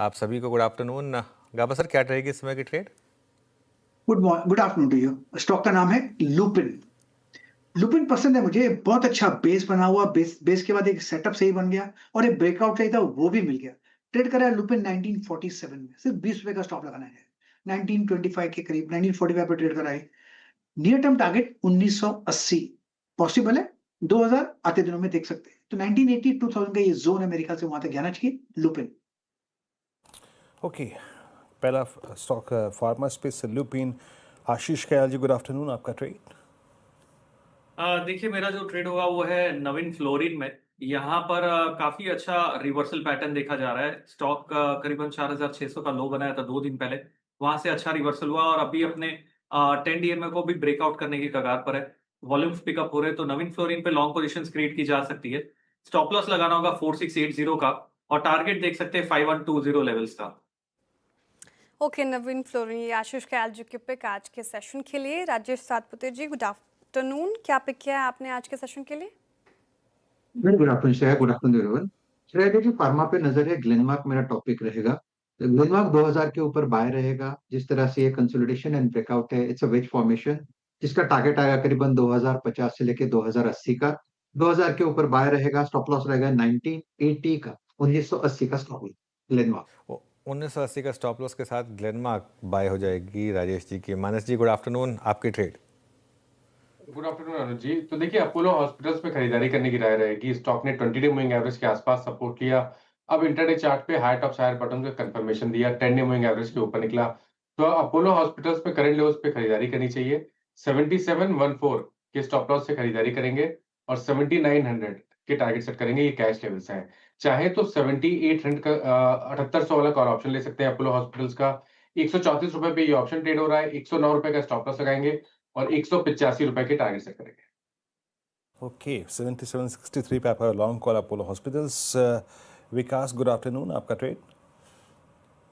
आप सभी को गुड आफ्टरनून। गाबा सर, क्या रहेगी इस समय की trade? Good afternoon to you. Stock का नाम है लुपिन। लुपिन पसंद है मुझे, बहुत अच्छा बेस बना हुआ, बेस के बाद एक सेटअप सही बन गया और एक ब्रेकआउट चाहिए था वो भी मिल गया। ट्रेड करा है लुपिन 1947 में, सिर्फ 20 रुपए का स्टॉप लगाना है। 1925 के करीब 1945 पे ट्रेड करा है। नियर टर्म टारगेट 1980 पॉसिबल है, 2000 आते दिनों में देख सकते हैं। तो 1980 2000 का ये जोन है, मेरे ख्याल से वहां तक जाना चाहिए लुपिन। ओके, पहला स्टॉक फार्मा स्पेस लुपिन। आशीष कयाल जी, गुड आफ्टरनून, आपका ट्रेड। देखिए, मेरा जो ट्रेड होगा वो है नवीन फ्लोरिन में। यहाँ पर काफी अच्छा रिवर्सल पैटर्न देखा जा रहा है। स्टॉक करीबन 4600 का लो बनाया था 2 दिन पहले, वहां से अच्छा रिवर्सल हुआ और अभी अपने 10 डीएमए को भी ब्रेकआउट करने की कगार पर है। वॉल्यूम्स पिकअप हो रहे हैं, तो नवीन फ्लोरिन पे लॉन्ग पोजीशंस क्रिएट की जा सकती है। स्टॉप लॉस लगाना होगा 4680 का और टारगेट देख सकते हैं 5120 लेवल्स का। ओके, नवीन फ्लोरिन, ये आशीष कयाल जी के पिक आज के सेशन के लिए। राजेश सातपुते जी, गुड आफ्टरनून, क्या पिक किया है आपने आज के सेशन के लिए? Good afternoon Shreya, good afternoon everyone. Shreya देखिए, फार्मा पे नजर है, ग्लेनमार्क मेरा टॉपिक रहेगा। तो ग्लेनमार्क 2000 के ऊपर बाय रहेगा। जिस तरह से ये कंसोलिडेशन एंड ब्रेकआउट है, इट्स अ वेज फॉर्मेशन जिसका टारगेट आएगा करीबन 2050 से लेके 2080 का। 2000 के ऊपर बाय रहेगा, स्टॉप लॉस रहेगा 1980 का, 1980 का स्टॉप लॉस ग्लेनमार्क। 1980 का स्टॉप लॉस के साथ ग्लेनमार्क बाय हो जाएगी राजेश जी की। मानस जी, गुड आफ्टरनून, आपकी ट्रेड। गुड आफ्टरनून अनुज जी। तो देखिए, अपोलो हॉस्पिटल्स में खरीदारी करने की राय रहेगी। स्टॉक ने 20 डे मूविंग एवरेज के आसपास सपोर्ट लिया, अब इंटरडे चार्ट पे हाई टॉप हायर बॉटम का कंफर्मेशन दिया, 10 डे मूविंग एवरेज के ऊपर निकला। तो अपोलो हॉस्पिटल्स पे करंट लेवल्स पे खरीदारी करनी चाहिए। 7714 के स्टॉप लॉस से खरीदारी करेंगे और 7900 के टारगेट सेट करेंगे। ये कैश लेवल्स हैं। चाहे तो 7800 का 7800 वाला कॉल ऑप्शन ले सकते हैं अपोलो हॉस्पिटल्स का। 134 रुपए पे ये ऑप्शन ट्रेड हो रहा है। 109 रुपए का स्टॉप लॉस लगाएंगे और 185 रुपए के टारगेट सेट करेंगे। ओके, 7763 पे आपका long call Apollo hospitals. Vikas, good afternoon, आपका ट्रेड।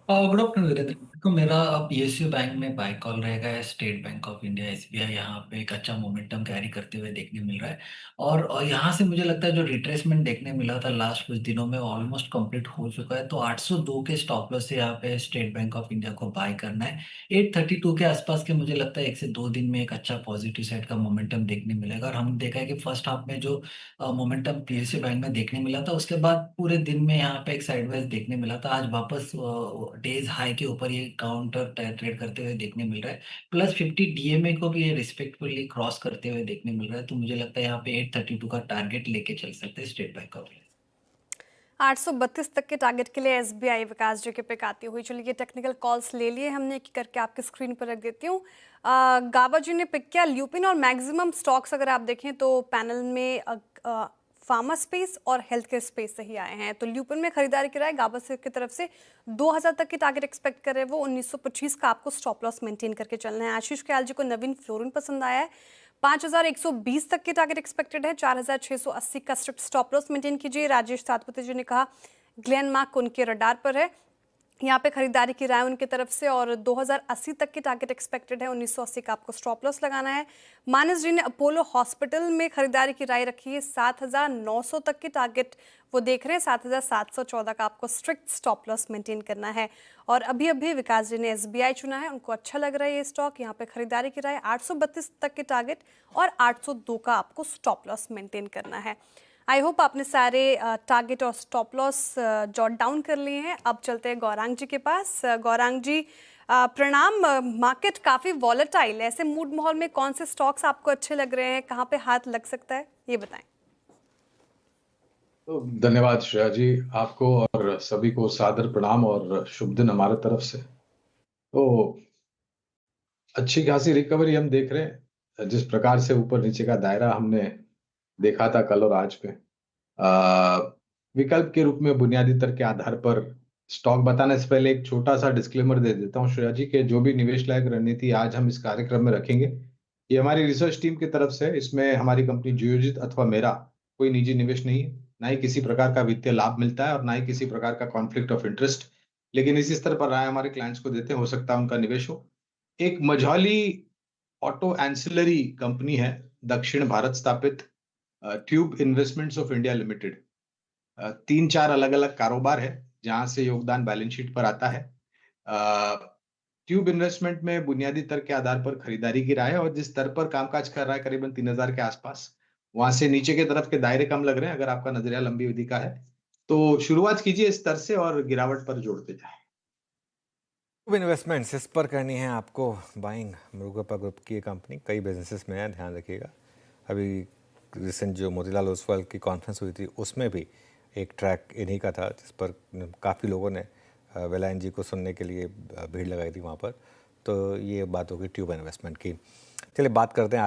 Good afternoon Virendra. तो मेरा पीएसयू बैंक में बाय कॉल रहेगा, State Bank of India SBI यहाँ पे एक अच्छा मोमेंटम कैरी करते हुए देखने मिल रहा है। और यहाँ से मुझे लगता है जो रिट्रेसमेंट देखने मिला था लास्ट कुछ दिनों में ऑलमोस्ट कंप्लीट हो चुका है। तो 802 के स्टॉप लॉस से यहाँ पे स्टेट बैंक ऑफ इंडिया को बाय करना है। 832 के आसपास के मुझे लगता है 1 से 2 दिन में एक अच्छा पॉजिटिव साइड का मोमेंटम देखने मिलेगा। और हमने देखा है कि फर्स्ट हाफ में जो मोमेंटम पीएसयू बैंक में देखने मिला था, उसके बाद पूरे दिन में यहाँ पे एक साइडवेज देखने मिला था। आज वापस डेज हाई के ऊपर ये काउंटर ट्रेड करते हुए देखने मिल रहा है। +50 डीएमए को भी ये रिस्पेक्टफुली क्रॉस करते हुए देखने मिल रहा है। तो मुझे लगता है यहाँ पे 832 का टारगेट लेके चल सकते हैं स्टेट बैंक ऑफ इंडिया। 832 तक के टारगेट के लिए एसबीआई विकास जी के पिक आती हुई। चलिए, टेक्निकल कॉल्स ले लिए हमने, एक करके आपके स्क्रीन पर रख देती हूँ। गाबा जी ने पिक किया ल्यूपिन और मैक्सिमम स्टॉक्स अगर आप देखें तो पैनल में फार्मा स्पेस और हेल्थ केयर स्पेस से ही आए हैं। तो ल्यूपिन में खरीदारी कराए गाबा से की तरफ से 2000 तक की टारगेट एक्सपेक्ट कर रहे हैं वो। 1925 का आपको स्टॉप लॉस मेंटेन करके चलना है। आशीष कयाल जी को नवीन फ्लोरिन पसंद आया है, 5120 तक की टारगेट एक्सपेक्टेड है। 4680 का स्ट्रिक्ट स्टॉप लॉस मेंटेन कीजिए। राजेश सातपुते जी ने कहा ग्लेनमार्क उनके रडार पर है, यहाँ पे खरीदारी की राय उनकी तरफ से और 2080 तक की टारगेट एक्सपेक्टेड है। 1980 का आपको स्टॉप लॉस लगाना है। मानस जी ने अपोलो हॉस्पिटल में खरीदारी की राय रखी है, 7900 तक की टारगेट वो देख रहे हैं। 7714 का आपको स्ट्रिक्ट स्टॉप लॉस मेंटेन करना है। और अभी अभी विकास जी ने एसबीआई चुना है, उनको अच्छा लग रहा है ये स्टॉक, यहाँ पे खरीदारी की राय। 832 तक के टारगेट और 802 का आपको स्टॉप लॉस मेंटेन करना है। आई होप आपने सारे टारगेट और स्टॉप लॉस जॉट डाउन कर लिए हैं। अब चलते हैं गौरांग जी के पास। गौरांग जी, प्रणाम। मार्केट काफ़ी वॉलेटाइल है, ऐसे मूड माहौल में कौन से स्टॉक्स आपको अच्छे लग रहे हैं, कहाँ पे हाथ लग सकता है, ये बताएं। तो धन्यवाद श्रेया जी, आपको और सभी को सादर प्रणाम और शुभ दिन हमारे तरफ से। तो अच्छी खासी रिकवरी हम देख रहे हैं। जिस प्रकार से ऊपर नीचे का दायरा हमने देखा था कल और आज पे, विकल्प के रूप में बुनियादी तर्क के आधार पर स्टॉक बताने से पहले एक छोटा सा डिस्क्लेमर दे देता हूं श्रेया जी के जो भी निवेश लायक रणनीति आज हम इस कार्यक्रम में रखेंगे, ये हमारी रिसर्च टीम की तरफ से, इसमें हमारी कंपनी जियोजित अथवा मेरा कोई निजी निवेश नहीं है, ना ही किसी प्रकार का वित्तीय लाभ मिलता है और ना ही किसी प्रकार का कॉन्फ्लिक्ट ऑफ इंटरेस्ट। लेकिन इसी स्तर पर राय हमारे क्लाइंट्स को देते हैं, हो सकता है उनका निवेश हो। एक मझौली ऑटो एंसिलरी कंपनी है, दक्षिण भारत स्थापित, tube investments of India limited. 3-4 अलग अलग कारोबार है, जहां से योगदान बैलेंस शीट पर आता है। ट्यूब इन्वेस्टमेंट में बुनियादी तर्क के आधार पर खरीदारी की राय है और जिस स्तर पर कामकाज कर रहा है करीबन 3000 के आसपास, वहां से नीचे के तरफ के दायरे कम लग रहे हैं। अगर आपका नजरिया लंबी अवधि का है तो शुरुआत कीजिए इस स्तर से और गिरावट पर जोड़ते जाए। इन्वेस्टमेंट्स इस पर करनी है आपको बाइंग। मुरुगप्पा ग्रुप की ये कंपनी कई बिजनेसेस में है, ध्यान रखिएगा। अभी रिसेंट जो मोतीलाल ओसवाल की कॉन्फ्रेंस हुई थी उसमें भी एक ट्रैक इन्हीं का था जिस पर काफ़ी लोगों ने वेलायन जी को सुनने के लिए भीड़ लगाई थी वहाँ पर। तो ये बात होगी ट्यूब इन्वेस्टमेंट की। चलिए बात करते हैं